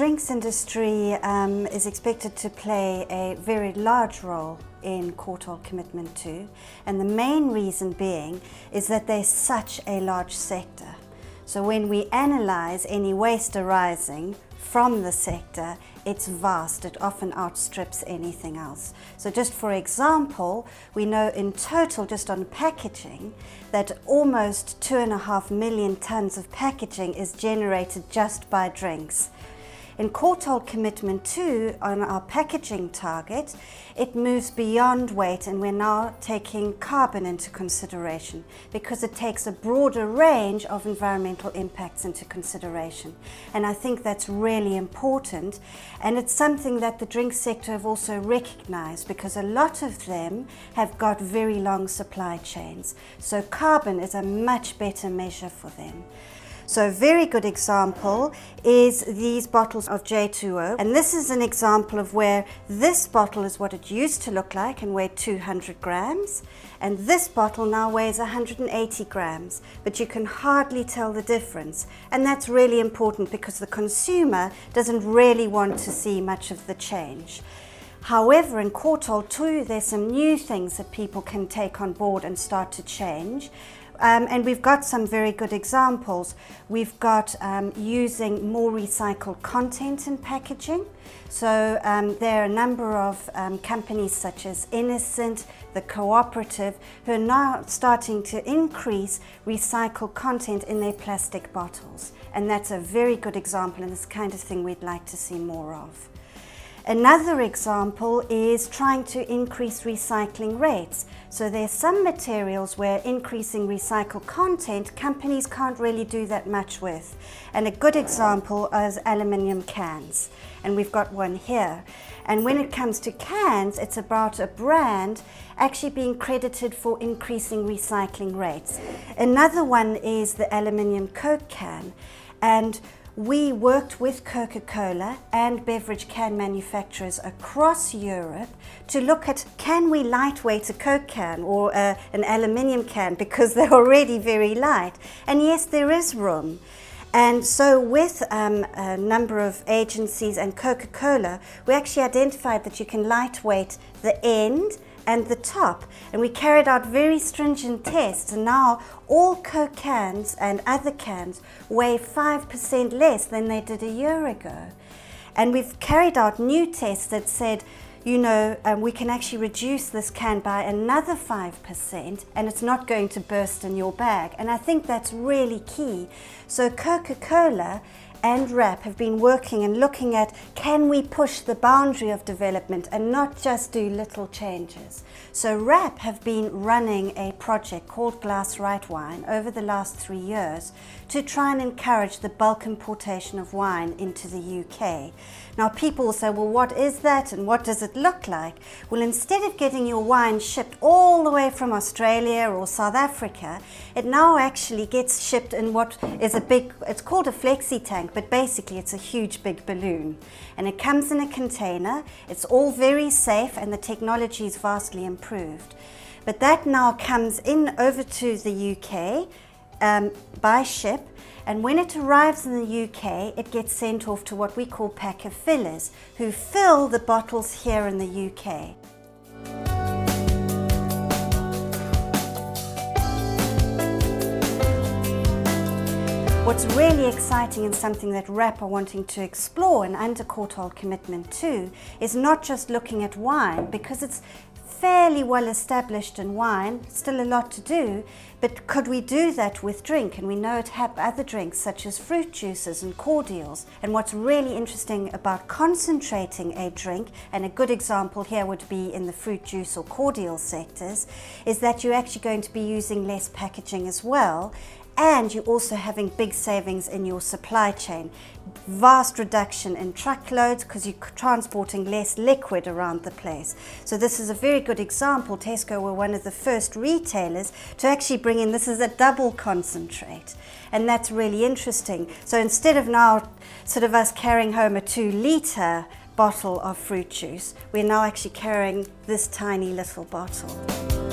drinks industry is expected to play a very large role in Courtauld Commitment 2, and the main reason being is that there's such a large sector. So when we analyse any waste arising from the sector, it's vast. It often outstrips anything else. So just for example, we know in total, just on packaging, that almost 2.5 million tonnes of packaging is generated just by drinks. In Courtauld Commitment 2, on our packaging target, it moves beyond weight, and we're now taking carbon into consideration because it takes a broader range of environmental impacts into consideration. And I think that's really important, and it's something that the drink sector have also recognized because a lot of them have got very long supply chains. So carbon is a much better measure for them. So a very good example is these bottles of J2O, and this is an example of where this bottle is what it used to look like and weighed 200 grams, and this bottle now weighs 180 grams, but you can hardly tell the difference, and that's really important because the consumer doesn't really want to see much of the change. However, in Courtauld too, there's some new things that people can take on board and start to change. And we've got some very good examples. We've got using more recycled content in packaging. So there are a number of companies such as Innocent, the Cooperative, who are now starting to increase recycled content in their plastic bottles. And that's a very good example, and it's the kind of thing we'd like to see more of. Another example is trying to increase recycling rates. So there's some materials where increasing recycled content, companies can't really do that much with. And a good example is aluminium cans. And we've got one here. And when it comes to cans, it's about a brand actually being credited for increasing recycling rates. Another one is the aluminium Coke can. And we worked with Coca-Cola and beverage can manufacturers across Europe to look at, can we lightweight a Coke can or an aluminium can, because they're already very light. And yes, there is room. And so with a number of agencies and Coca-Cola, we actually identified that you can lightweight the end and the top, and we carried out very stringent tests, and now all Coke cans and other cans weigh 5% less than they did a year ago. And we've carried out new tests that said, you know, we can actually reduce this can by another 5% and it's not going to burst in your bag. And I think that's really key. So Coca-Cola and RAP have been working and looking at, can we push the boundary of development and not just do little changes. So RAP have been running a project called Glass Right Wine over the last 3 years to try and encourage the bulk importation of wine into the UK. Now people will say, well, what is that and what does it look like? Well, instead of getting your wine shipped all the way from Australia or South Africa, it now actually gets shipped in what is a big, it's called a flexi tank, but basically it's a huge big balloon. And it comes in a container, it's all very safe, and the technology is vastly improved. But that now comes in over to the UK by ship, and when it arrives in the UK, it gets sent off to what we call packer fillers, who fill the bottles here in the UK. What's really exciting and something that RAP are wanting to explore and under Courtauld Commitment 2 is not just looking at wine, because it's fairly well established in wine, still a lot to do, but could we do that with drink? And we know it have other drinks such as fruit juices and cordials. And what's really interesting about concentrating a drink, and a good example here would be in the fruit juice or cordial sectors, is that you're actually going to be using less packaging as well. And you're also having big savings in your supply chain. Vast reduction in truckloads because you're transporting less liquid around the place. So this is a very good example. Tesco were one of the first retailers to actually bring in, this is a double concentrate. And that's really interesting. So instead of now sort of us carrying home a 2-litre bottle of fruit juice, we're now actually carrying this tiny little bottle.